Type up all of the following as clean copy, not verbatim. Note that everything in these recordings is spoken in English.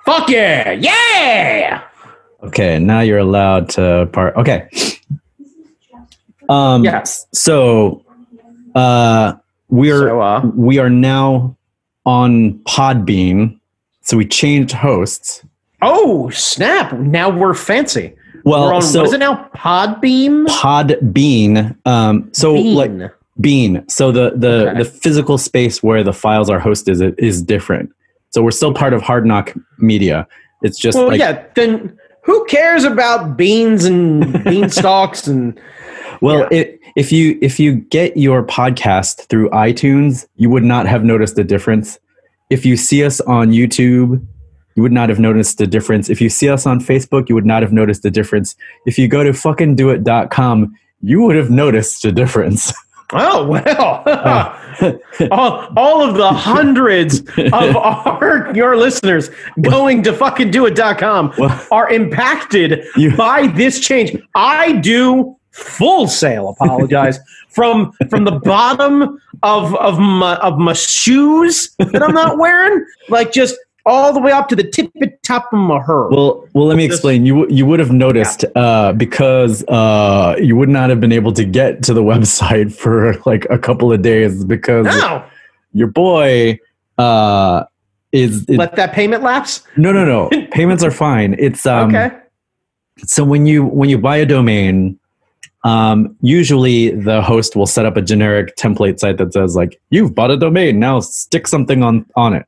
Fuck yeah! Yeah! Okay, now you're allowed to part. Okay. Yes. So, we are now on Podbean. So we changed hosts. Oh, snap. Now we're fancy. Well, we're on, so what is it now? Podbean? Podbean. Bean. Bean. So the physical space where the files are hosted is different. So we're still part of Hard Knock Media. It's just then who cares about beans and beanstalks and if you get your podcast through iTunes, you would not have noticed the difference. If you see us on YouTube, you would not have noticed the difference. If you see us on Facebook, you would not have noticed the difference. If you go to fuckingdoit.com, you would have noticed the difference. Oh, well, all of the hundreds of your listeners going to fuckingdoit.com are impacted by this change. I do full sale apologize from the bottom of my shoes that I'm not wearing, like just all the way up to the tippy top of my hair. Well, let me explain. You would have noticed because you would not have been able to get to the website for like a couple of days because your boy let that payment lapse. No. Payments are fine. It's okay. So when you buy a domain, usually the host will set up a generic template site that says like, you've bought a domain, now stick something on it.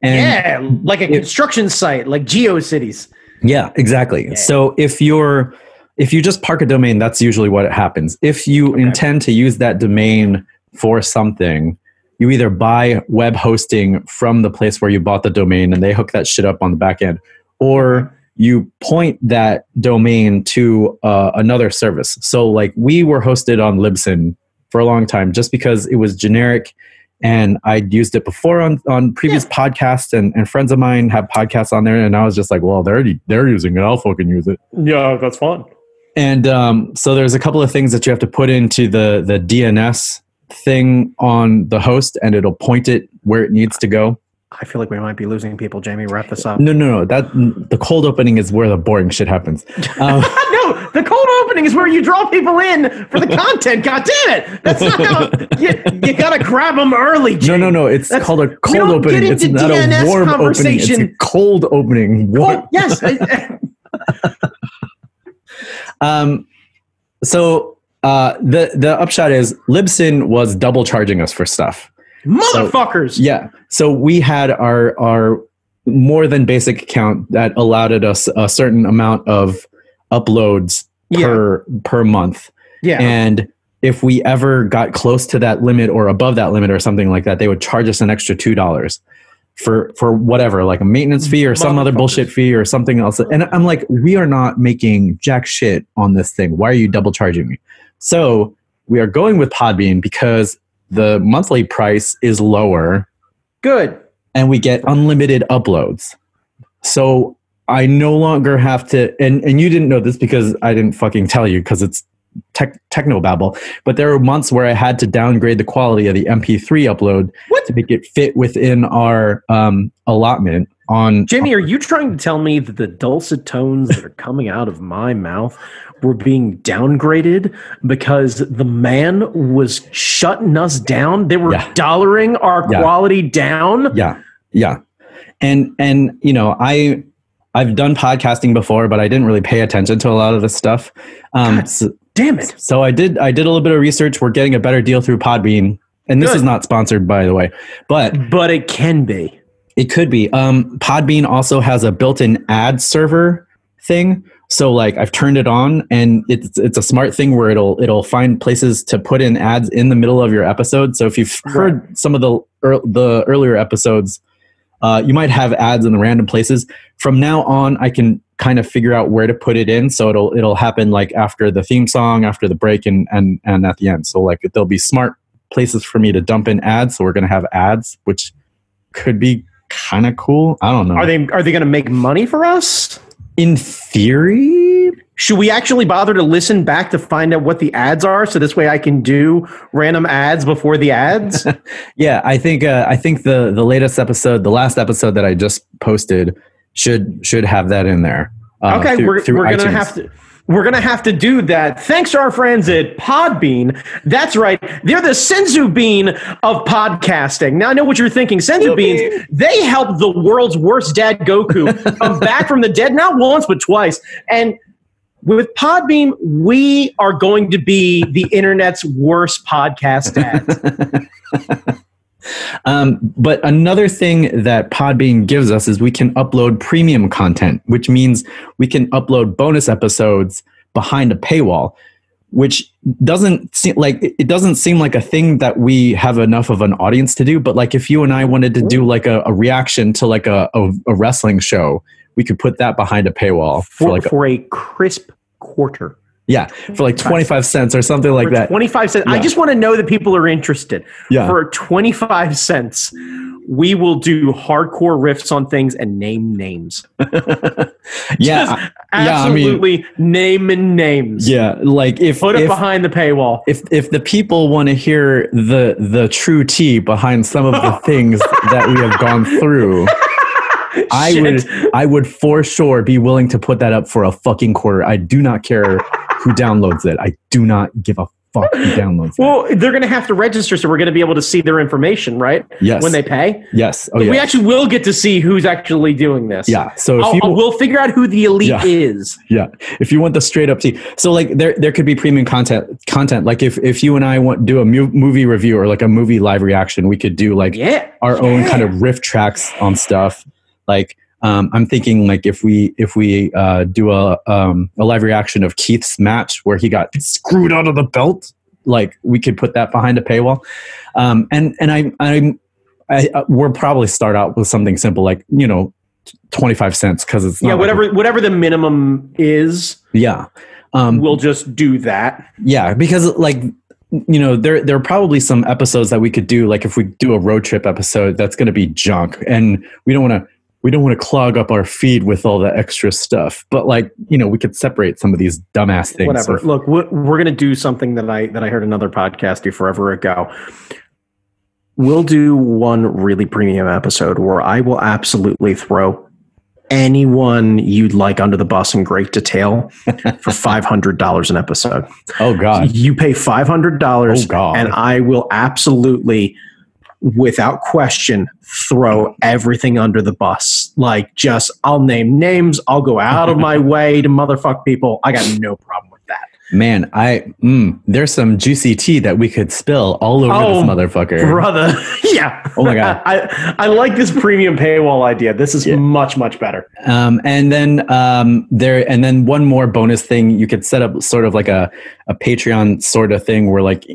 And like a construction site, like GeoCities. Yeah, exactly. Yeah. So if you just park a domain, that's usually what happens. If you intend to use that domain for something, you either buy web hosting from the place where you bought the domain and they hook that shit up on the back end, or you point that domain to another service. So like we were hosted on Libsyn for a long time just because it was generic. And I'd used it before on previous podcasts, and friends of mine have podcasts on there. And I was just like, well, they're using it. I'll fucking use it. Yeah, that's fun. And so there's a couple of things that you have to put into the DNS thing on the host, and it'll point it where it needs to go. I feel like we might be losing people. Jamie, wrap this up. No. The cold opening is where the boring shit happens. No, the cold opening is where you draw people in for the content. God damn it! That's not how you gotta grab them early. Jamie. No. It's called a cold opening. It's not a warm opening. It's a cold opening. Yes. So the upshot is Libsyn was double charging us for stuff. Motherfuckers. So we had our more than basic account that allowed us a certain amount of uploads per month. Yeah. And if we ever got close to that limit or above that limit or something like that, they would charge us an extra $2 for whatever, like a maintenance fee or some other bullshit fee or something else. And I'm like, we are not making jack shit on this thing. Why are you double charging me? So we are going with Podbean because the monthly price is lower. Good. And we get unlimited uploads. So I no longer have to, and you didn't know this because I didn't fucking tell you because it's technobabble, but there were months where I had to downgrade the quality of the MP3 upload to make it fit within our allotment. Jamie, are you trying to tell me that the dulcet tones that are coming out of my mouth were being downgraded because the man was shutting us down? They were dollaring our quality down? Yeah. And you know, I've done podcasting before, but I didn't really pay attention to a lot of this stuff. Damn it. So I did a little bit of research. We're getting a better deal through Podbean. And this is not sponsored, by the way. But it can be. It could be. Podbean also has a built-in ad server thing. So like I've turned it on, and it's a smart thing where it'll find places to put in ads in the middle of your episode. So if you've heard some of the earlier episodes, you might have ads in the random places. From now on, I can kind of figure out where to put it in. So it'll happen like after the theme song, after the break, and at the end. So like there'll be smart places for me to dump in ads. So we're going to have ads, which could be kind of cool. I don't know. Are they going to make money for us? In theory. Should we actually bother to listen back to find out what the ads are, so this way I can do random ads before the ads? Yeah, I think the latest episode, the last episode that I just posted, should have that in there. Okay, we're gonna have to do that. Thanks to our friends at Podbean. That's right, they're the Senzu Bean of podcasting. Now I know what you're thinking. Senzu Beans, they helped the world's worst dad, Goku, come back from the dead, not once but twice. And with Podbean, we are going to be the internet's worst podcast dads. But another thing that Podbean gives us is we can upload premium content, which means we can upload bonus episodes behind a paywall, which doesn't seem like a thing that we have enough of an audience to do. But like if you and I wanted to do like a reaction to like a wrestling show, we could put that behind a paywall for a crisp quarter. Yeah, for like 25 cents or something like that. 25 cents. Yeah. I just want to know that people are interested. Yeah. For 25 cents, we will do hardcore riffs on things and name names. Yeah. Absolutely naming names. Yeah, like put it behind the paywall. If the people want to hear the true tea behind some of the things that we have gone through, I would for sure be willing to put that up for a fucking quarter. I do not care who downloads it. I do not give a fuck who downloads it. Well, they're going to have to register, so we're going to be able to see their information, right? Yes. When they pay? Yes. Oh, yes. We actually will get to see who's actually doing this. Yeah. So we'll figure out who the elite is. Yeah. If you want the straight up tea. So like there could be premium content. Like if you and I do a movie review or like a movie live reaction, we could do like our own kind of riff tracks on stuff. Like, I'm thinking like if we do a live reaction of Keith's match where he got screwed out of the belt, like we could put that behind a paywall. And we'll probably start out with something simple like 25 cents because it's not whatever the minimum is. Yeah, we'll just do that. Yeah, because like. There are probably some episodes that we could do. Like if we do a road trip episode, that's going to be junk, and we don't want to clog up our feed with all the extra stuff. But like we could separate some of these dumbass things. Whatever. Look, we're going to do something that I heard another podcast do forever ago. We'll do one really premium episode where I will absolutely throw anyone you'd like under the bus in great detail for $500 an episode. Oh God. You pay $500 oh, God. And I will absolutely, without question, throw everything under the bus. Like I'll name names. I'll go out of my way to motherfuck people. I got no problem with that. Man, there's some juicy tea that we could spill all over this motherfucker. Brother. Yeah. Oh my God. I like this premium paywall idea. This is much, much better. And then one more bonus thing, you could set up sort of like a Patreon sort of thing where like,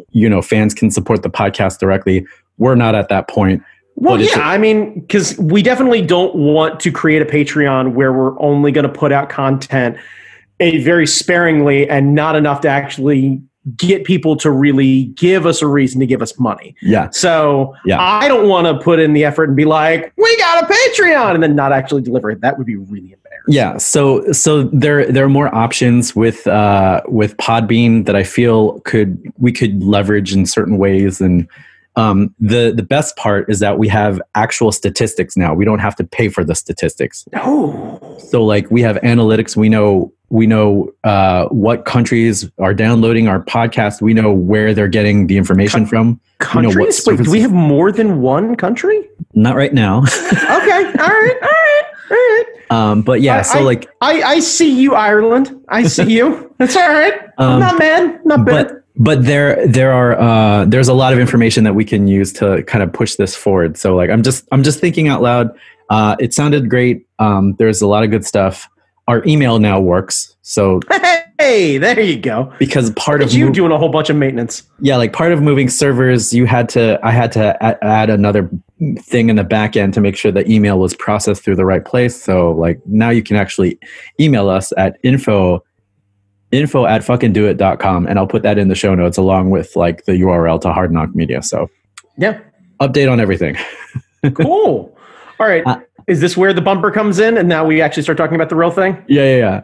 fans can support the podcast directly. We're not at that point. Well, yeah, because we definitely don't want to create a Patreon where we're only going to put out content very sparingly and not enough to actually get people to really give us a reason to give us money. Yeah. So I don't want to put in the effort and be like, we got a Patreon and then not actually deliver it. That would be really embarrassing. Yeah. So there are more options with Podbean that I feel we could leverage in certain ways. And the best part is that we have actual statistics now. We don't have to pay for the statistics. No. So like we have analytics. We know what countries are downloading our podcast. We know where they're getting the information from. Countries? Wait, do we have more than one country? Not right now. Okay. All right. But yeah, I see you, Ireland. I see you. That's all right. I'm not mad. Not bad. But there's a lot of information that we can use to kind of push this forward. So like I'm just thinking out loud. It sounded great. There's a lot of good stuff. Our email now works. So hey, there you go. Because part of you doing a whole bunch of maintenance. Yeah, like part of moving servers, I had to add another thing in the back end to make sure the email was processed through the right place. So like now you can actually email us at info@fuckingdoit.com, and I'll put that in the show notes along with like the URL to Hard Knock Media. So yeah, update on everything. Cool. All right. Is this where the bumper comes in and now we actually start talking about the real thing? Yeah.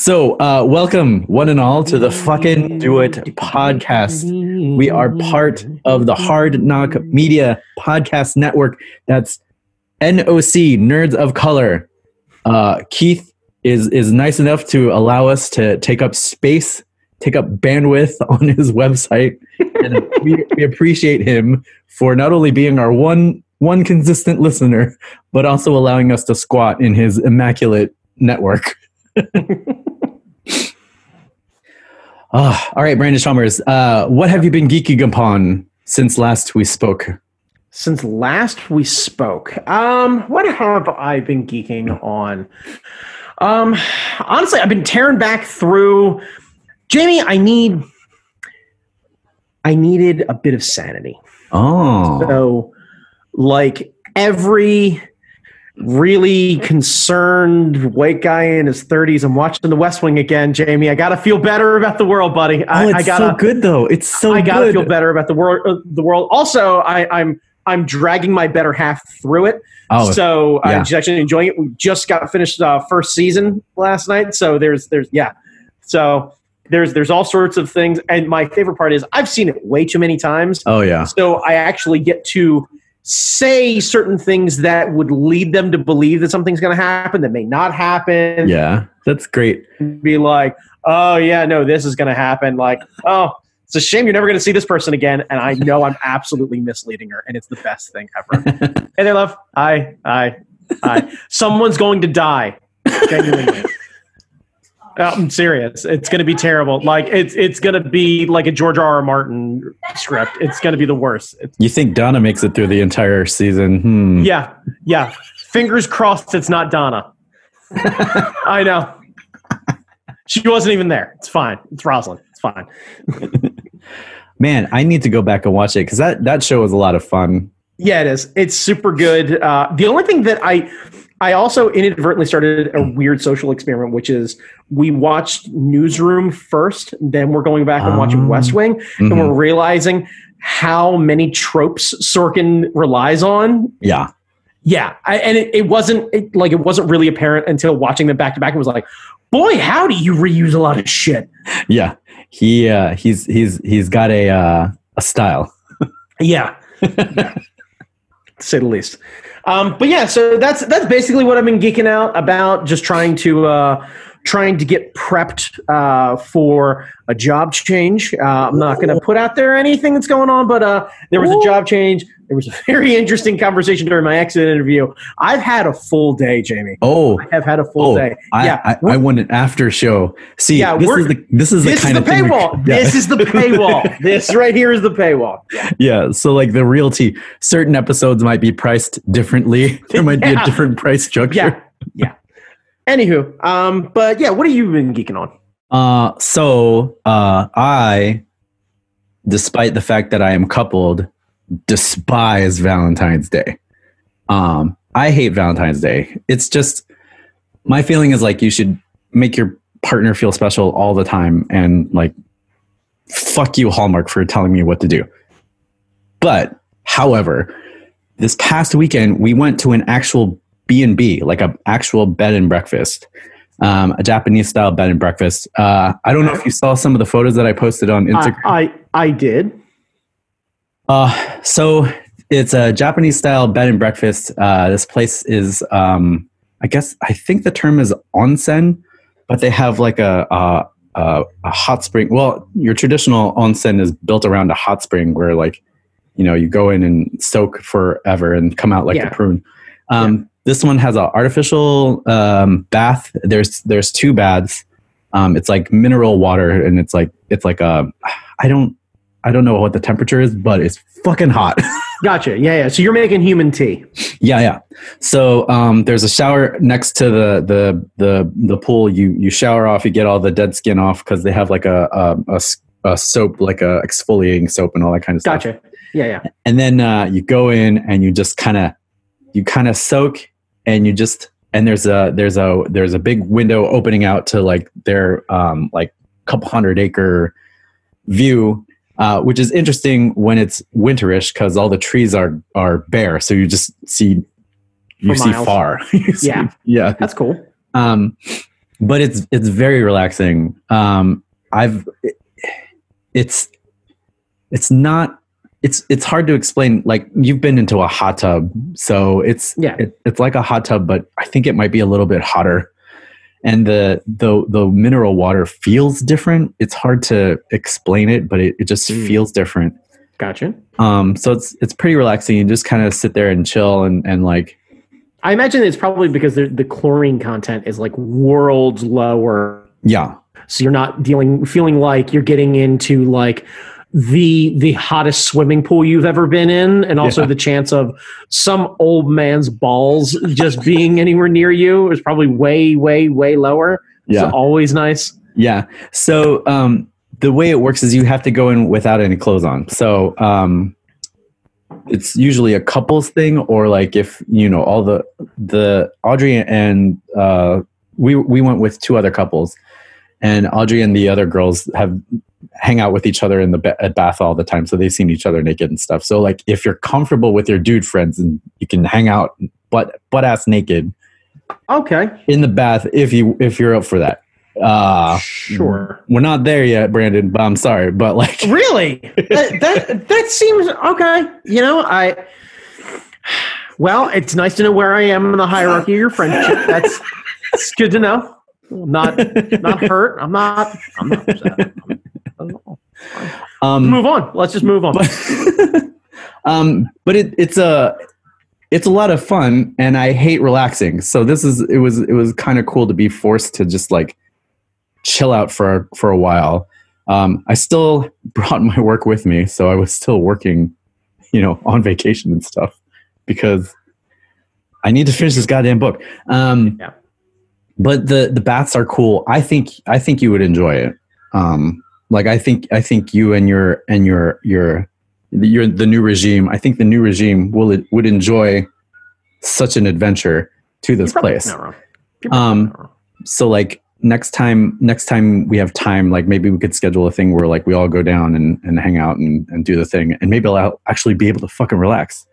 So, welcome one and all to the Fucking Do It podcast. We are part of the Hard Knock Media Podcast Network. That's NOC, Nerds of Color. Keith is nice enough to allow us to take up space, take up bandwidth on his website. And we appreciate him for not only being our one consistent listener, but also allowing us to squat in his immaculate network. All right, Brandon Chalmers, what have you been geeking upon since last we spoke? Since last we spoke, what have I been geeking on? Honestly, I've been tearing back through. Jamie, I needed a bit of sanity. Oh, so like every really concerned white guy in his 30s, I'm watching The West Wing again, Jamie. I gotta feel better about the world, buddy. I gotta, so good though. It's so I gotta good. feel better about the world. Also, I'm dragging my better half through it. Oh, so yeah. I'm just actually enjoying it. We just got finished first season last night. So there's all sorts of things. And my favorite part is I've seen it way too many times. Oh yeah. So I actually get to say certain things that would lead them to believe that something's going to happen that may not happen. Yeah, that's great. Be like, oh yeah, no, this is going to happen. Like, oh, it's a shame you're never going to see this person again. And I know I'm absolutely misleading her, and it's the best thing ever. Hey there, love. Hi. Someone's going to die. Genuinely. I'm serious. It's going to be terrible. Like it's going to be like a George R.R. Martin script. It's going to be the worst. You think Donna makes it through the entire season? Yeah. Fingers crossed it's not Donna. I know. She wasn't even there. It's fine. It's Rosalind. It's fine. Man, I need to go back and watch it because that show was a lot of fun. Yeah, it is. It's super good. The only thing that I also inadvertently started a weird social experiment, which is we watched Newsroom first, then we're going back and watching West Wing, and we're realizing how many tropes Sorkin relies on. Yeah. Yeah. It wasn't really apparent until watching them back to back. It was like, boy, howdy, you reuse a lot of shit. Yeah. He's got a style. Yeah. To say the least. But yeah, so that's basically what I've been geeking out about, just trying to get prepped for a job change. I'm not going to put out there anything that's going on, but there was a job change. There was a very interesting conversation during my exit interview. I've had a full day, Jamie. Oh, I have had a full day. I want an after show. See, yeah, this is the kind of paywall. This is the paywall. This right here is the paywall. Yeah. So like the realty, certain episodes might be priced differently. There might be a different price structure. Yeah. Anywho, but yeah, what have you been geeking on? So I, despite the fact that I am coupled, despise Valentine's Day. I hate Valentine's Day. It's just, my feeling is like you should make your partner feel special all the time, and like, fuck you, Hallmark, for telling me what to do. But however, this past weekend we went to an actual B&B, like an actual bed and breakfast, a Japanese style bed and breakfast. I don't know if you saw some of the photos that I posted on Instagram. I did. So it's a Japanese style bed and breakfast. This place is, I think the term is onsen, but they have like a hot spring. Well, your traditional onsen is built around a hot spring where, like, you know, you go in and soak forever and come out like a prune. This one has an artificial bath. There's two baths. It's like mineral water, and it's like I don't know what the temperature is, but it's fucking hot. Gotcha. Yeah. So you're making human tea. Yeah. So there's a shower next to the pool. You shower off. You get all the dead skin off because they have like a soap, like a exfoliating soap and all that kind of stuff. Gotcha. Yeah. And then you go in and you just kind of soak, and there's a big window opening out to like their like couple 100-acre view. Which is interesting when it's winterish because all the trees are bare, so you just see far. Yeah, that's cool. but it's very relaxing. It's hard to explain. Like, you've been into a hot tub, so it's like a hot tub, but I think it might be a little bit hotter. And the mineral water feels different. It's hard to explain it, but it just feels different. Gotcha. So it's pretty relaxing. You just kind of sit there and chill and like. I imagine it's probably because the chlorine content is like worlds lower. Yeah. So you're not feeling like you're getting into like the hottest swimming pool you've ever been in, and also the chance of some old man's balls just being anywhere near you is probably way, way, way lower. Yeah. So always nice. Yeah. So the way it works is you have to go in without any clothes on. So it's usually a couples thing, or like if, all the Audrey and we went with two other couples, and Audrey and the other girls hang out with each other in the bath all the time. So they've seen each other naked and stuff. So like, if you're comfortable with your dude friends, and you can hang out butt ass naked. Okay. In the bath, if you're up for that. Sure. We're not there yet, Brandon, but I'm sorry. But like, really, that seems okay. Well, it's nice to know where I am in the hierarchy of your friendship. That's good to know. Not hurt. I'm not upset. Move on. Let's just move on. But it's a lot of fun, and I hate relaxing. So it was kind of cool to be forced to just like chill out for a while. I still brought my work with me, so I was still working, on vacation and stuff, because I need to finish this goddamn book. Yeah. But the baths are cool. I think you would enjoy it. Like I think you and your the new regime. I think the new regime would enjoy such an adventure to this place. So like next time we have time, like maybe we could schedule a thing where like we all go down and hang out and do the thing, and maybe I'll actually be able to fucking relax.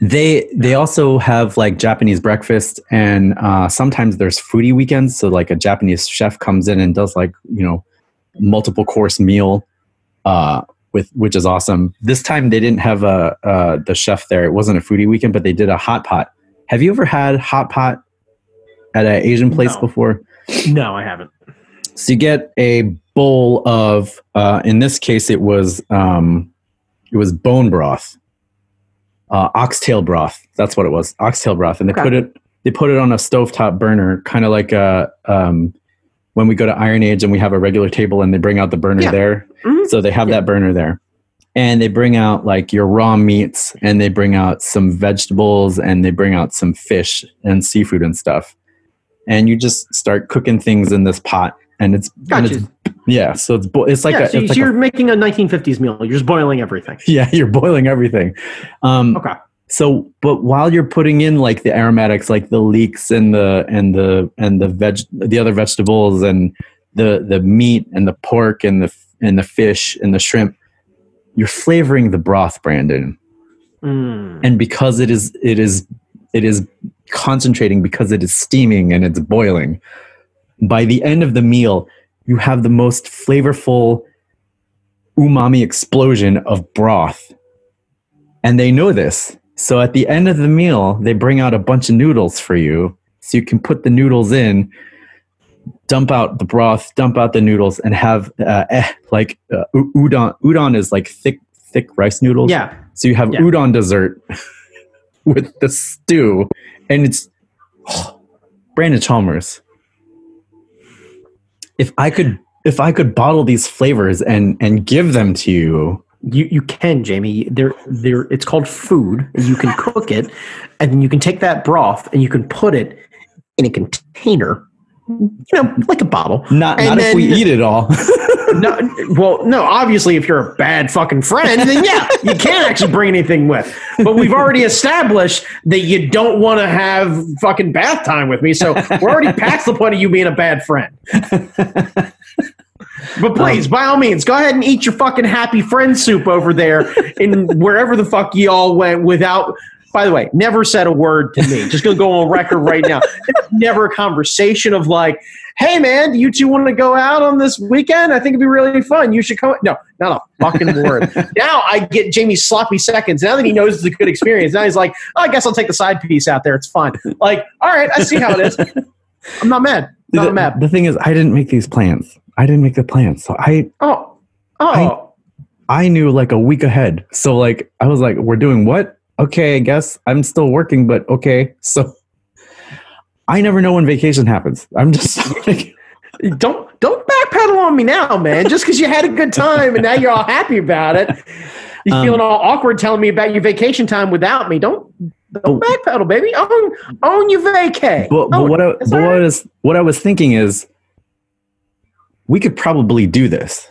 They also have like Japanese breakfast, and sometimes there's foodie weekends. So like a Japanese chef comes in and does like, multiple course meal, which is awesome. This time they didn't have the chef there. It wasn't a foodie weekend, but they did a hot pot. Have you ever had hot pot at an Asian place before? No, I haven't. So you get a bowl of, in this case, it was bone broth. Oxtail broth. That's what it was. Oxtail broth. And they put it on a stovetop burner, kind of like when we go to Iron Age and we have a regular table and they bring out the burner there. Mm-hmm. So they have that burner there. And they bring out like your raw meats, and they bring out some vegetables, and they bring out some fish and seafood and stuff. And you just start cooking things in this pot, and it's yeah. So it's like you're making a 1950s meal. You're just boiling everything. Yeah, you're boiling everything. Okay. So, but while you're putting in like the aromatics, like the leeks and the other vegetables and the meat and the pork and the fish and the shrimp, you're flavoring the broth, Brandon. And because it is concentrating, because it is steaming and it's boiling, by the end of the meal, you have the most flavorful umami explosion of broth. And they know this. So at the end of the meal, they bring out a bunch of noodles for you. So you can put the noodles in, dump out the broth, dump out the noodles, and have udon. Udon is like thick rice noodles. Yeah. So you have udon dessert with the stew. And it's Brandon Chalmers. If I could bottle these flavors and give them to you. You can, Jamie. They're it's called food. You can cook it, and then you can take that broth and you can put it in a container, like a bottle. Not if we eat it all. No. Obviously, if you're a bad fucking friend, then yeah, you can't actually bring anything with. But we've already established that you don't want to have fucking bath time with me, so we're already past the point of you being a bad friend. But please, by all means, go ahead and eat your fucking happy friend soup over there in wherever the fuck you all went without by the way, never said a word to me. Just going to go on record right now. It's never a conversation of like, hey, man, do you two want to go out on this weekend? I think it'd be really fun. You should come. No, not a fucking word. Now I get Jamie's sloppy seconds. Now that he knows it's a good experience, now he's like, oh, I guess I'll take the side piece out there. It's fun. Like, all right, I see how it is. I'm not mad. Not mad. The thing is, I didn't make these plans. I didn't make the plans. So I knew like a week ahead. So like, I was like, we're doing what? Okay, I guess I'm still working, but okay. So I never know when vacation happens. I'm just like, don't backpedal on me now, man. Just because you had a good time and now you're all happy about it, you're feeling all awkward telling me about your vacation time without me. Don't backpedal, baby. Own your vacay. But what I was thinking is, we could probably do this.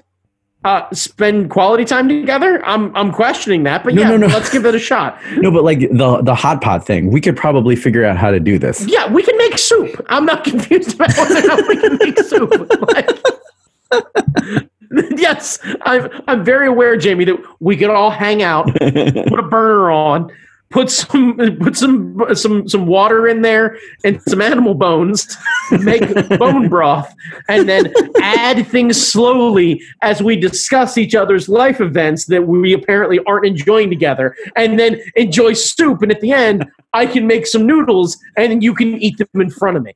Spend quality time together? I'm questioning that, but no. Let's give it a shot. No, but like the hot pot thing, we could probably figure out how to do this. Yeah, we can make soup. I'm not confused about whether or not we can make soup. Yes, I'm very aware, Jamie, that we could all hang out, put a burner on, put some water in there and some animal bones, make bone broth, and then add things slowly as we discuss each other's life events that we apparently aren't enjoying together, and then enjoy soup. And at the end, I can make some noodles and you can eat them in front of me.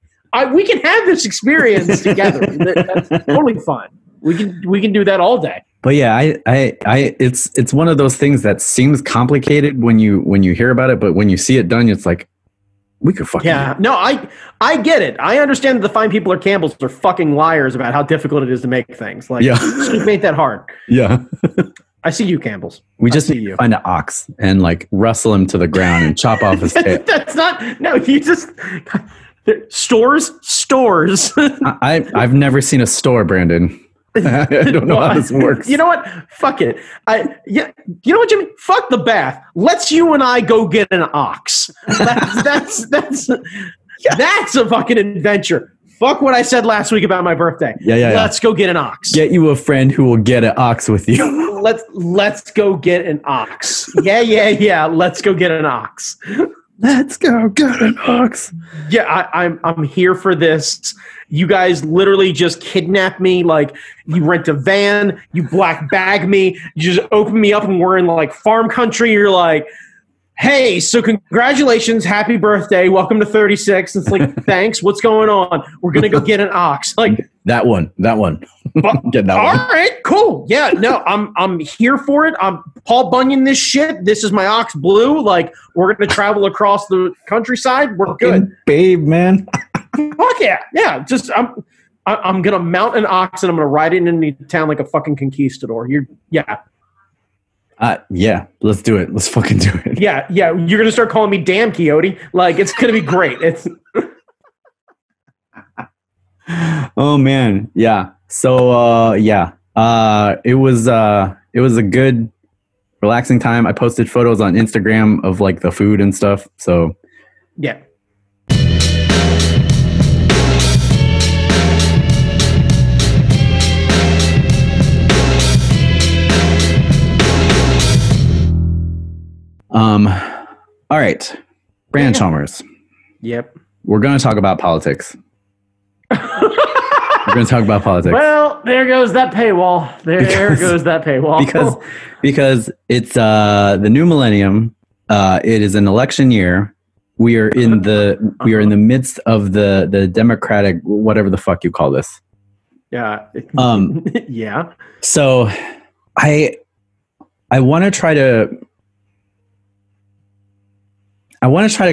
We can have this experience together. That's totally fine. We can do that all day. But yeah, it's one of those things that seems complicated when you hear about it, but when you see it done, it's like, we could fucking do it. No, I get it. I understand that the fine people or Campbells are fucking liars about how difficult it is to make things. Like, soup ain't that hard. Yeah. I see you, Campbells. We just need to find an ox and like wrestle him to the ground and chop off his tail. That's not. No, you just stores. I've never seen a store, Brandon. I don't know how this works. You know what? Fuck it. You know what, Jimmy? Fuck the bath. Let's you and I go get an ox. That's a fucking adventure. Fuck what I said last week about my birthday. Yeah. Let's go get an ox. Get you a friend who will get an ox with you. Let's go get an ox. Yeah. Let's go get an ox. Let's go get an ox. Yeah, I'm here for this. You guys literally just kidnap me. Like, you rent a van, you black bag me, you just open me up and we're in like farm country. You're like, hey, so congratulations, happy birthday, welcome to 36. It's like, thanks, what's going on? We're going to go get an ox. Like that one. Get that one. All right, cool. Yeah, no, I'm here for it. I'm Paul Bunyan this shit. This is my ox Blue. Like, we're going to travel across the countryside. We're good. Babe, man. Fuck yeah. Yeah, just I'm going to mount an ox and I'm going to ride it into town like a fucking conquistador. Yeah, let's do it. Let's fucking do it. Yeah. You're going to start calling me Damn Quixote. Like, it's going to be great. It's Oh man. Yeah. So, it was a good relaxing time. I posted photos on Instagram of like the food and stuff. So yeah. All right, Brandon Chalmers. Yep. We're going to talk about politics. We're going to talk about politics. Well, there goes that paywall. There goes that paywall. Because it's the new millennium. It is an election year. We are in the midst of the Democratic, whatever the fuck you call this. Yeah. Yeah. So I want to try to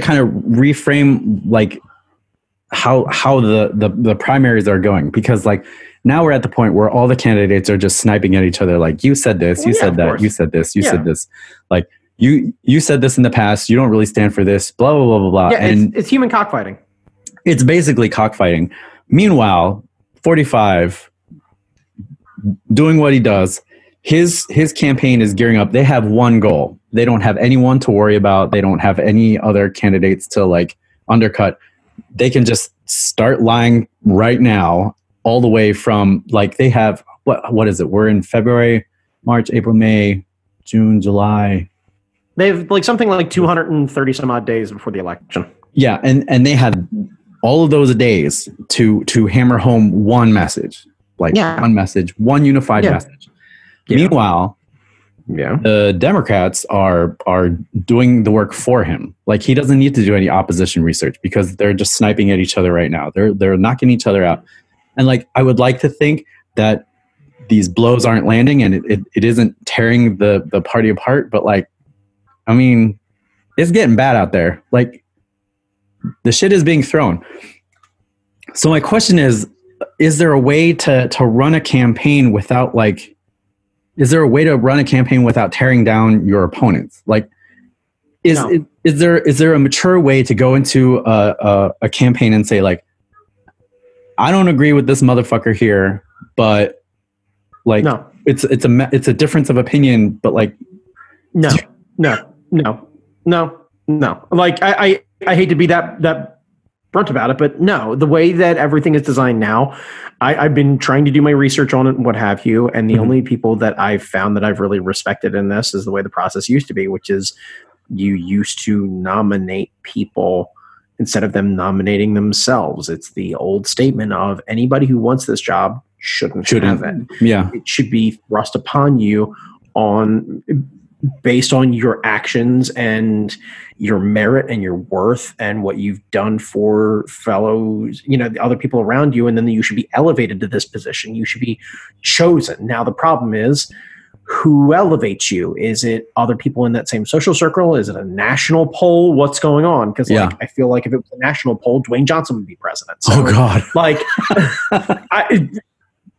kind of reframe like how the primaries are going, because like now we're at the point where all the candidates are just sniping at each other. Like, you said this, you said that, you said this, you said this. Like you said this in the past. You don't really stand for this. Blah blah blah blah blah. Yeah, and it's human cockfighting. It's basically cockfighting. Meanwhile, 45 doing what he does. His campaign is gearing up. They have one goal. They don't have anyone to worry about. They don't have any other candidates to like undercut. They can just start lying right now, all the way from like they have what is it? We're in February, March, April, May, June, July, They have like something like 230 some odd days before the election. Yeah, and they had all of those days to hammer home one message, one message, one unified message. Yeah. Meanwhile, the Democrats are doing the work for him. Like, he doesn't need to do any opposition research because they're just sniping at each other right now. They're knocking each other out. And like, I would like to think that these blows aren't landing and it isn't tearing the party apart. But like, I mean, it's getting bad out there. Like, the shit is being thrown. So my question is there a way to run a campaign without tearing down your opponents? Like, is there a mature way to go into a campaign and say, like, I don't agree with this motherfucker here, but like, it's a difference of opinion, but like, no. Like, I hate to be that blunt about it, but no, the way that everything is designed now, I've been trying to do my research on it and what have you. And the only people that I've found that I've really respected in this is the way the process used to be, which is you used to nominate people instead of them nominating themselves. It's the old statement of anybody who wants this job shouldn't have it. Yeah. It should be thrust upon you based on your actions and your merit and your worth and what you've done for fellows, the other people around you. And then you should be elevated to this position. You should be chosen. Now, the problem is, who elevates you? Is it other people in that same social circle? Is it a national poll? What's going on? Because I feel like if it was a national poll, Dwayne Johnson would be president. So, oh God. Like,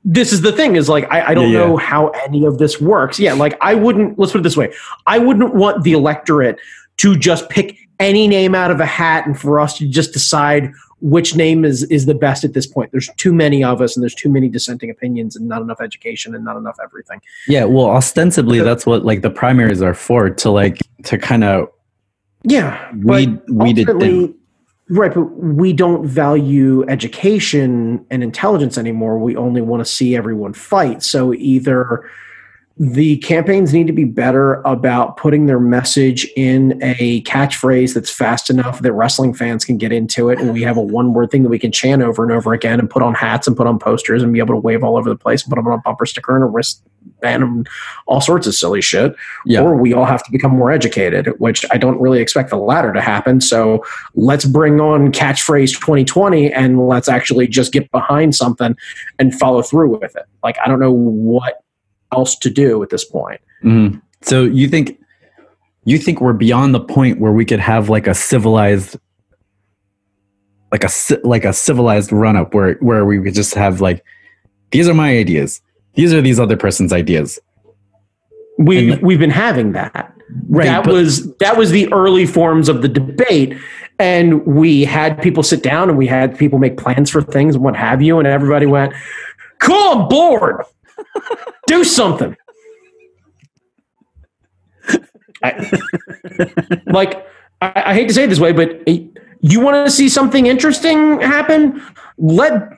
this is the thing is like, I don't know how any of this works. Yeah. Like, let's put it this way. I wouldn't want the electorate to just pick any name out of a hat and for us to just decide which name is the best at this point. There's too many of us and there's too many dissenting opinions and not enough education and not enough everything. Yeah. Well, ostensibly that's what like the primaries are for, to kind of, weed it down. Right, but we don't value education and intelligence anymore. We only want to see everyone fight. So either the campaigns need to be better about putting their message in a catchphrase that's fast enough that wrestling fans can get into it, and we have a one-word thing that we can chant over and over again and put on hats and put on posters and be able to wave all over the place and put them on a bumper sticker and a wristband and all sorts of silly shit. Yeah. Or we all have to become more educated, which I don't really expect the latter to happen. So let's bring on catchphrase 2020 and let's actually just get behind something and follow through with it. Like, I don't know what else to do at this point. Mm-hmm. So you think we're beyond the point where we could have like a civilized run up where we could just have like, these are my ideas, these are these other person's ideas. We've been having that. Right. That was the early forms of the debate. And we had people sit down and we had people make plans for things and what have you. And everybody went, cool, I'm bored. Do something. I hate to say it this way, but you want to see something interesting happen? Let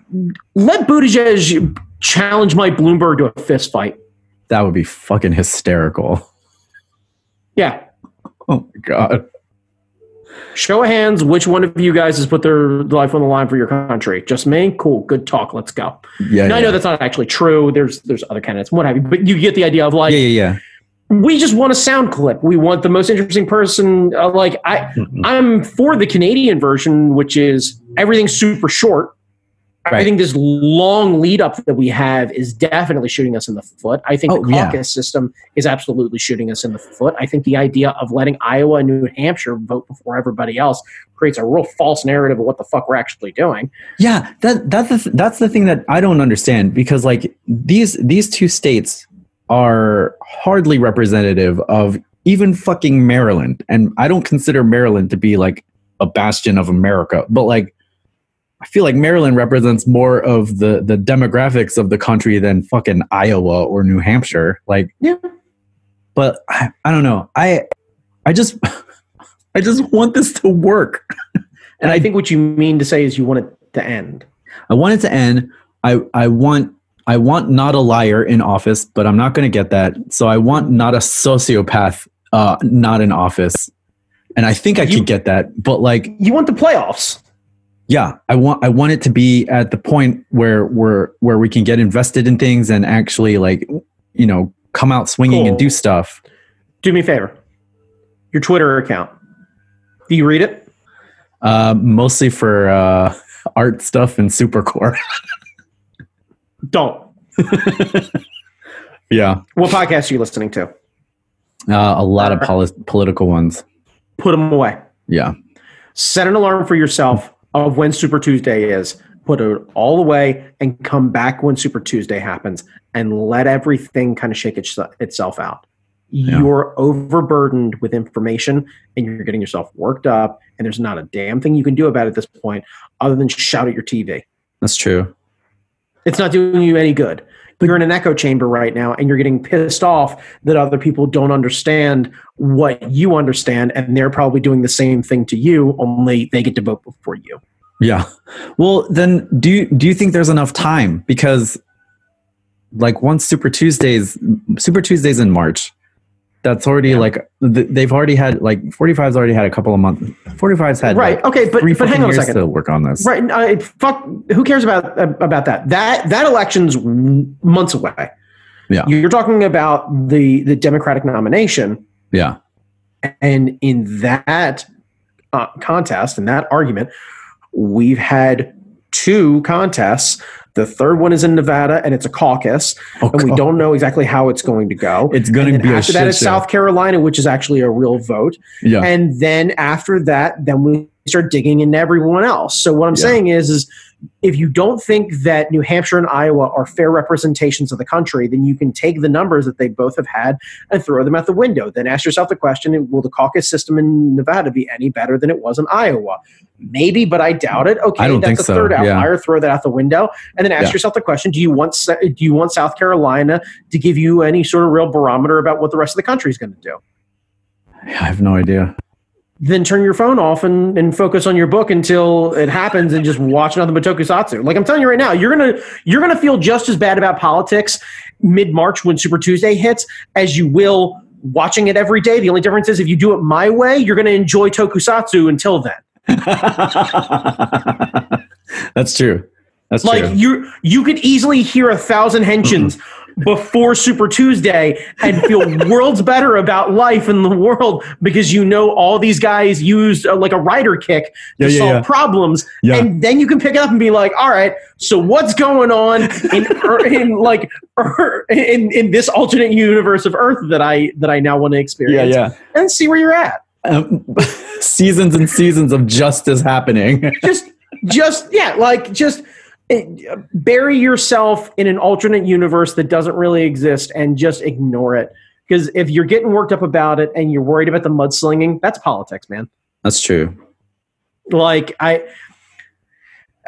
Buttigieg challenge Mike Bloomberg to a fist fight. That would be fucking hysterical. Yeah. Oh my God. Show of hands, which one of you guys has put their life on the line for your country? Just me? Cool. Good talk. Let's go. Yeah. Now, I know that's not actually true. There's other candidates, what have you, but you get the idea of like, we just want a sound clip. We want the most interesting person. I'm for the Canadian version, which is everything's super short. Right. I think this long lead up that we have is definitely shooting us in the foot. I think the caucus system is absolutely shooting us in the foot. I think the idea of letting Iowa and New Hampshire vote before everybody else creates a real false narrative of what the fuck we're actually doing. Yeah, that's the thing that I don't understand, because like these two states are hardly representative of even fucking Maryland, and I don't consider Maryland to be like a bastion of America, but like I feel like Maryland represents more of the demographics of the country than fucking Iowa or New Hampshire. Like, yeah. But I don't know. I just want this to work. And I think what you mean to say is you want it to end. I want it to end. I want not a liar in office, but I'm not going to get that. So I want not a sociopath not in office. And I think I could get that, but like, you want the playoffs. Yeah, I want it to be at the point where we can get invested in things and actually, like, you know, come out swinging and do stuff. Do me a favor. Your Twitter account. Do you read it? Mostly for art stuff and Supercore. Don't. Yeah. What podcast are you listening to? A lot of political ones. Put them away. Yeah. Set an alarm for yourself of when Super Tuesday is. Put it all away and come back when Super Tuesday happens and let everything kind of shake itself out. Yeah. You're overburdened with information and you're getting yourself worked up, and there's not a damn thing you can do about it at this point other than shout at your TV. That's true. It's not doing you any good. You're in an echo chamber right now, and you're getting pissed off that other people don't understand what you understand, and they're probably doing the same thing to you, only they get to vote before you. Yeah. Well, then do you think there's enough time? Because like once Super Tuesday's in March, that's already like they've already had like 45's already had a couple of months. 45's had right. Like okay, but hang on a second to work on this. Right. Fuck. Who cares about that? That election's months away. Yeah. You're talking about the Democratic nomination. Yeah. And in that contest, in that argument, we've had 2 contests. The third one is in Nevada, and it's a caucus, and we don't know exactly how it's going to go. It's going to be after that is South Carolina, which is actually a real vote. Yeah. And then after that, then we start digging into everyone else. So what I'm saying is if you don't think that New Hampshire and Iowa are fair representations of the country, then you can take the numbers that they both have had and throw them out the window. Then ask yourself the question, will the caucus system in Nevada be any better than it was in Iowa? Maybe, but I doubt it. Okay, I don't think that's a so. third outlier. Yeah. Throw that out the window. And then ask yourself the question, do you want South Carolina to give you any sort of real barometer about what the rest of the country is going to do? I have no idea. Then turn your phone off and focus on your book until it happens and just watch nothing but tokusatsu. Like I'm telling you right now, you're gonna feel just as bad about politics mid-March when Super Tuesday hits as you will watching it every day. The only difference is if you do it my way, you're gonna enjoy tokusatsu until then. That's true. That's like true. You could easily hear 1,000 henshins before Super Tuesday and feel worlds better about life in the world because you know all these guys used like a rider kick to solve problems, and then you can pick it up and be like, all right, so what's going on in this alternate universe of Earth that I now want to experience, and see where you're at. Seasons and seasons of justice happening. just bury yourself in an alternate universe that doesn't really exist and just ignore it. Because if you're getting worked up about it and you're worried about the mudslinging, that's politics, man. That's true. Like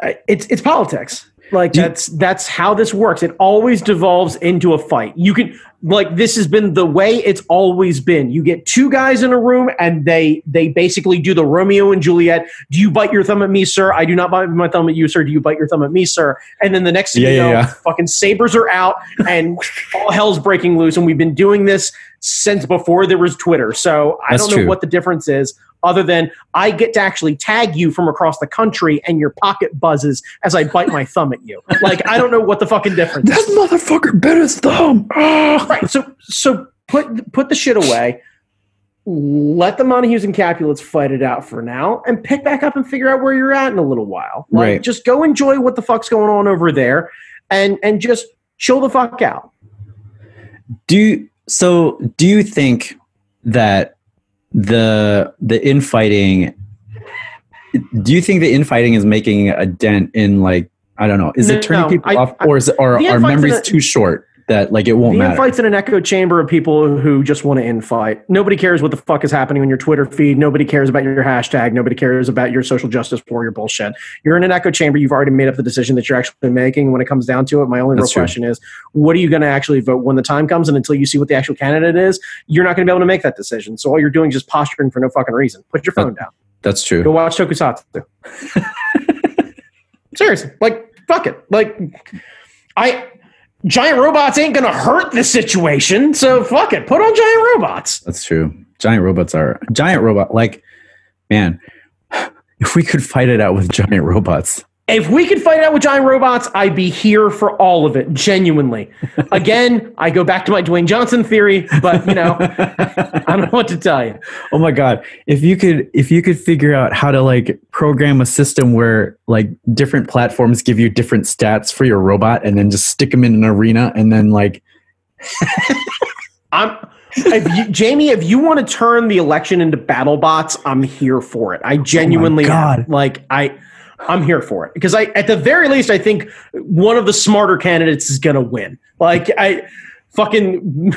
it's politics. Like that's how this works. It always devolves into a fight. You can this has been the way it's always been. You get 2 guys in a room and they basically do the Romeo and Juliet. Do you bite your thumb at me, sir? I do not bite my thumb at you, sir. Do you bite your thumb at me, sir? And then the next thing you know, fucking sabers are out and all hell's breaking loose. And we've been doing this since before there was Twitter. So I don't know what the difference is, other than I get to actually tag you from across the country and your pocket buzzes as I bite my thumb at you. Like, I don't know what the fucking difference is. That motherfucker bit his thumb. Right. So put the shit away. Let the Montagues and Capulets fight it out for now and pick back up and figure out where you're at in a little while. Like, just go enjoy what the fuck's going on over there and just chill the fuck out. Do you think that the infighting, do you think the infighting is making a dent in, like, I don't know, is it turning people off, or are memories too short that like it won't matter? The infight's in an echo chamber of people who just want to infight. Nobody cares what the fuck is happening on your Twitter feed. Nobody cares about your hashtag. Nobody cares about your social justice warrior bullshit. You're in an echo chamber. You've already made up the decision that you're actually making. When it comes down to it, my only real question is, what are you going to actually vote when the time comes? And until you see what the actual candidate is, you're not going to be able to make that decision. So all you're doing is just posturing for no fucking reason. Put your phone down. That's true. Go watch tokusatsu. Seriously. Like, fuck it. Like, giant robots ain't going to hurt the situation, so fuck it. Put on giant robots. That's true. Giant robot. Like, man, if we could fight it out with giant robots. If we could fight out with giant robots, I'd be here for all of it, genuinely. Again, I go back to my Dwayne Johnson theory, but I don't know what to tell you. Oh my God. If you could figure out how to like program a system where like different platforms give you different stats for your robot and then just stick them in an arena and then like Jamie, if you want to turn the election into battle bots, I'm here for it. I genuinely I'm here for it because at the very least, I think one of the smarter candidates is going to win. Like I fucking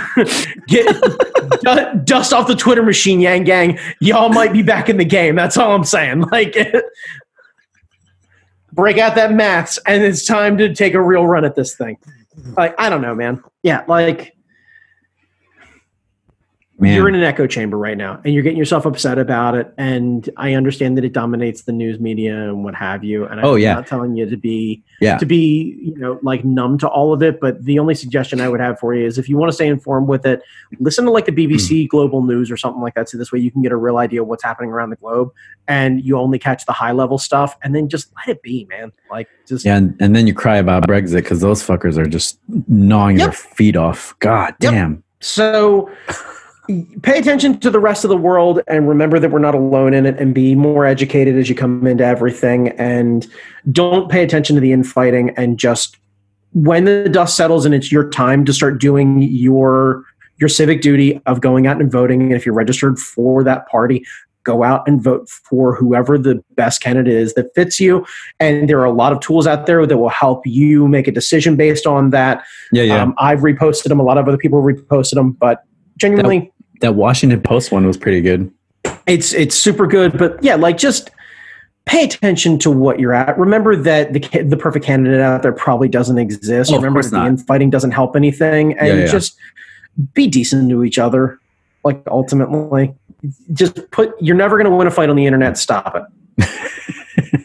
get dust off the Twitter machine, Yang Gang. Y'all might be back in the game. That's all I'm saying. Like break out that maths and it's time to take a real run at this thing. Like, I don't know, man. Yeah. Like, man. You're in an echo chamber right now and you're getting yourself upset about it. And I understand that it dominates the news media and what have you. And I'm not telling you to be, like numb to all of it. But the only suggestion I would have for you is if you want to stay informed with it, listen to like the BBC Global News or something like that. So this way you can get a real idea of what's happening around the globe and you only catch the high level stuff and then just let it be, man. Like just, and then you cry about Brexit because those fuckers are just gnawing their feet off. God damn. So pay attention to the rest of the world and remember that we're not alone in it and be more educated as you come into everything and don't pay attention to the infighting and just when the dust settles and it's your time to start doing your civic duty of going out and voting. And if you're registered for that party, go out and vote for whoever the best candidate is that fits you. And there are a lot of tools out there that will help you make a decision based on that. I've reposted them. A lot of other people reposted them, but genuinely, that Washington Post one was pretty good. It's super good, but yeah, like just pay attention to what you're at. Remember that the perfect candidate out there probably doesn't exist. Remember that the infighting doesn't help anything, and just be decent to each other. Like ultimately, you're never going to win a fight on the internet. Stop it.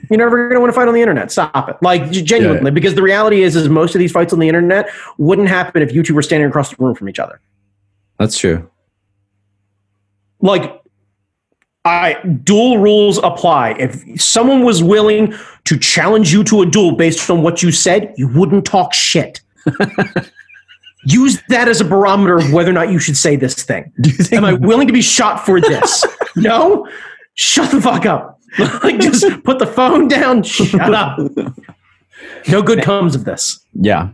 You're never going to win a fight on the internet. Stop it. Like genuinely, because the reality is most of these fights on the internet wouldn't happen if you two were standing across the room from each other. That's true. Like, duel rules apply. If someone was willing to challenge you to a duel based on what you said, you wouldn't talk shit. Use that as a barometer of whether or not you should say this thing. Am I willing to be shot for this? No? Shut the fuck up. Like, just put the phone down. Shut up. No good comes of this. Yeah.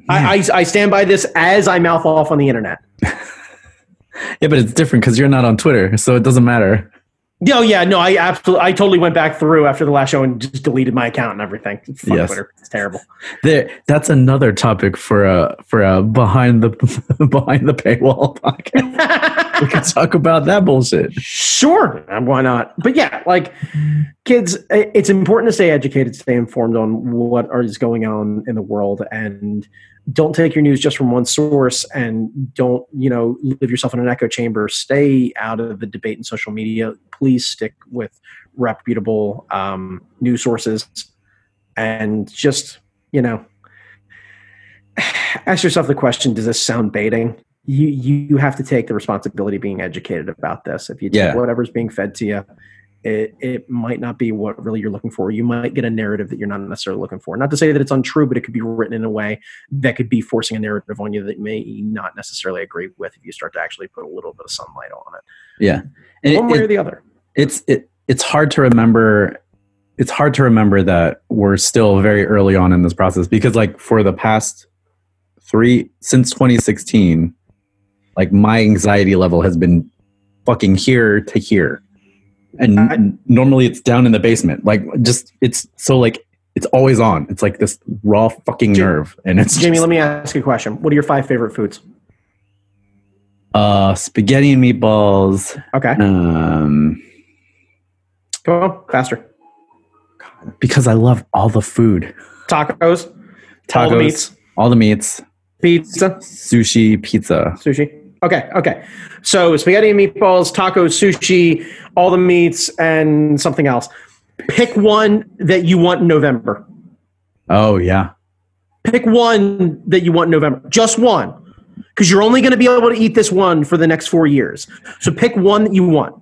I stand by this as I mouth off on the internet. Yeah, but it's different because you're not on Twitter, so it doesn't matter. Oh yeah, no, I totally went back through after the last show and just deleted my account and everything. Fuck Twitter, it's terrible. That's another topic for a behind the paywall podcast. We can talk about that bullshit. Sure, why not? But yeah, like kids, it's important to stay educated, stay informed on what is going on in the world, and don't take your news just from one source, and don't live yourself in an echo chamber. Stay out of the debate and social media. Please stick with reputable news sources, and just ask yourself the question: does this sound baiting? You have to take the responsibility of being educated about this. If you take whatever's being fed to you, it might not be what really you're looking for. You might get a narrative that you're not necessarily looking for. Not to say that it's untrue, but it could be written in a way that could be forcing a narrative on you that you may not necessarily agree with if you start to actually put a little bit of sunlight on it. Yeah. And one way or the other. It's hard to remember. It's hard to remember that we're still very early on in this process because like for the past since 2016, like my anxiety level has been fucking here to here. And normally it's down in the basement. Like it's always on. It's like this raw fucking nerve. And it's Jamie, let me ask you a question. What are your 5 favorite foods? Spaghetti and meatballs. Okay. Go on, faster. Because I love all the food. Tacos. All the meats. Pizza. Sushi. Pizza. Sushi. Okay. So spaghetti and meatballs, tacos, sushi, all the meats, and something else. Pick one that you want in November. Oh, yeah. Pick one that you want in November. Just one. because you're only going to be able to eat this one for the next 4 years. So pick one that you want.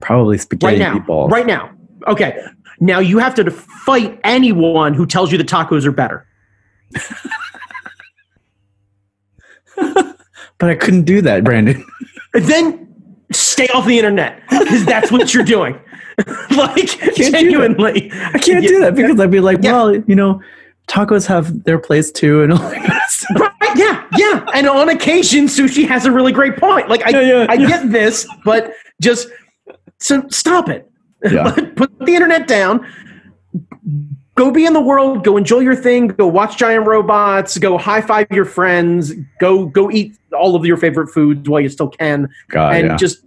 Probably spaghetti meatballs. Right now. Okay. Now you have to fight anyone who tells you the tacos are better. But I couldn't do that, Brandon. Then stay off the internet, because that's what you're doing. Like, genuinely. I can't do that because I'd be like, well, tacos have their place too, and all that stuff. Right, yeah. And on occasion, sushi has a really great point. Like, I get this, but just stop it. Yeah. Put the internet down. Go be in the world. Go enjoy your thing. Go watch giant robots. Go high five your friends. Go eat all of your favorite foods while you still can. Just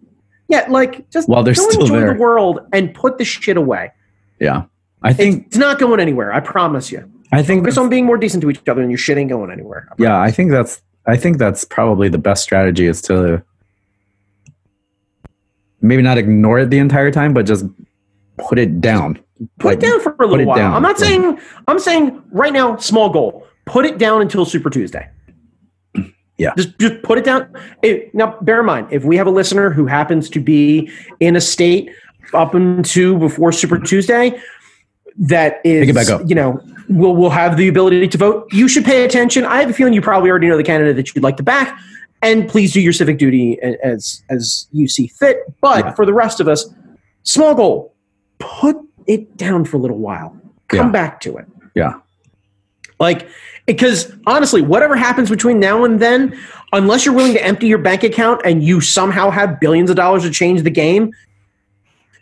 while they're still enjoy there. the world and put the shit away. Yeah, I think it's not going anywhere. I promise you. I think focus on being more decent to each other, and your shit ain't going anywhere. I think that's probably the best strategy, is to maybe not ignore it the entire time, but just put it down. Put it down for a little while. I'm saying right now, small goal. Put it down until Super Tuesday. Yeah. Just put it down. Now, bear in mind, if we have a listener who happens to be in a state up into before Super Tuesday, that is, pick it back up. Will have the ability to vote. You should pay attention. I have a feeling you probably already know the candidate that you'd like to back, and please do your civic duty as you see fit. But for the rest of us, small goal. Put it down for a little while. Come back to it. Yeah. Because honestly, whatever happens between now and then, unless you're willing to empty your bank account and you somehow have billions of dollars to change the game,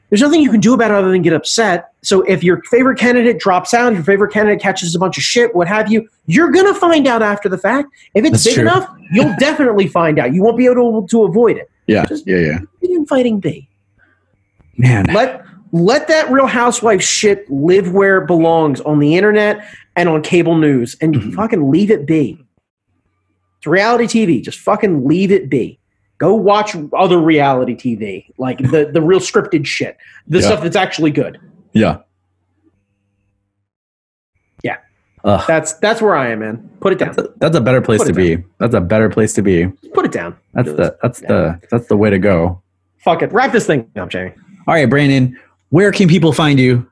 there's nothing you can do about it other than get upset. So if your favorite candidate drops out, if your favorite candidate catches a bunch of shit, what have you, you're going to find out after the fact. If it's big enough, you'll definitely find out. You won't be able to avoid it. Yeah. Infighting be. Man. Let that Real Housewives shit live where it belongs, on the internet and on cable news, and fucking leave it be. It's reality TV. Just fucking leave it be. Go watch other reality TV, like the real scripted shit, the stuff that's actually good. Yeah. Yeah. That's where I am, man. Put it down. That's a better place to be. That's a better place to be. Put it down. That's the way to go. Fuck it. Wrap this thing up, Jamie. All right, Brandon. Where can people find you?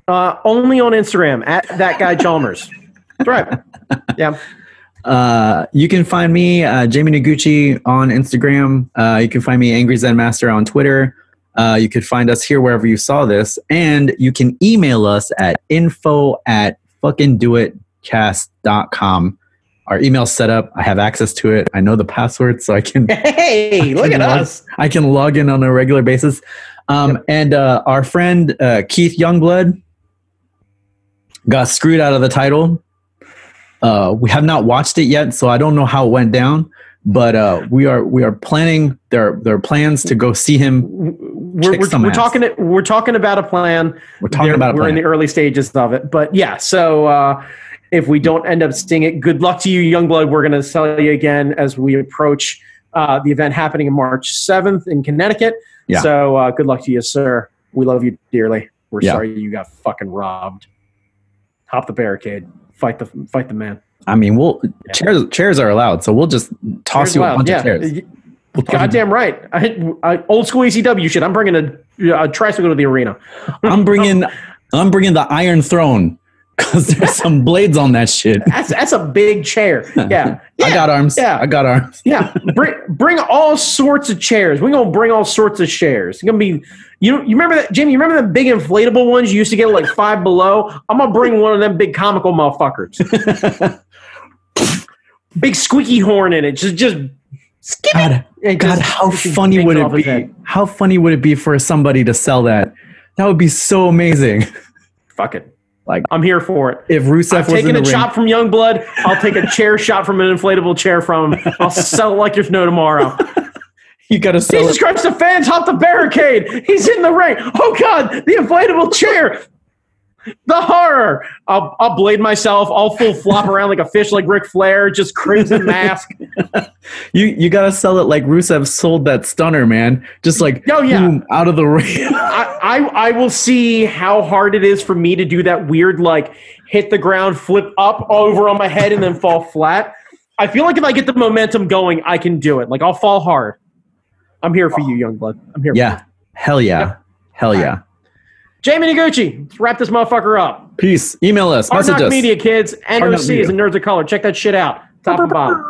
Only on Instagram at that guy Chalmers. That's right. Yeah. You can find me, Jamie Noguchi, on Instagram. You can find me, Angry Zen Master, on Twitter. You could find us here wherever you saw this, and you can email us at info@fuckingdoitcast.com. Our email's set up. I have access to it. I know the password, so I can. Hey, look at us! I can log in on a regular basis. And our friend Keith Youngblood got screwed out of the title. We have not watched it yet, so I don't know how it went down. But we are planning. There are plans to go see him. We're talking about a plan. We're in the early stages of it, but yeah. So if we don't end up seeing it, good luck to you, Youngblood. We're going to tell you again as we approach the event happening on March 7th in Connecticut. Yeah. So good luck to you, sir. We love you dearly. We're sorry you got fucking robbed. Hop the barricade. Fight the man. I mean, chairs are allowed, so we'll just toss you a bunch of chairs. Goddamn right. I old school ECW shit. I'm bringing a tricycle to the arena. I'm bringing the Iron Throne because there's some blades on that shit. That's a big chair. Yeah. I got arms. Yeah. I got arms. Yeah. Bring all sorts of chairs. We're gonna bring all sorts of chairs. It's gonna be. You remember that, Jimmy? You remember the big inflatable ones you used to get at like Five Below? I'm gonna bring one of them big comical motherfuckers. Big squeaky horn in it. Just God, how funny would it be? How funny would it be for somebody to sell that? That would be so amazing. Fuck it. Like, I'm here for it. If Rusev was taking a chop from Youngblood, I'll take a chair shot from an inflatable chair from him. I'll sell it like there's no tomorrow. You gotta sell Jesus Christ, the fans hop the barricade. He's in the ring. Oh God, the inflatable chair. The horror. I'll blade myself. I'll full flop around like a fish like Ric Flair, just crimson mask. You gotta sell it like Rusev sold that stunner, man. Just like boom, out of the ring. I will see how hard it is for me to do that weird like hit the ground, flip up over on my head, and then fall flat. I feel like if I get the momentum going, I can do it. Like, I'll fall hard. I'm here for you, Youngblood. I'm here for you. Hell yeah. Yep. Hell yeah. Right. Jamie Noguchi, let's wrap this motherfucker up. Peace. Email us. Hard Message Knock us. Media, kids. NOC is a Nerds of Color. Check that shit out. Top and bottom.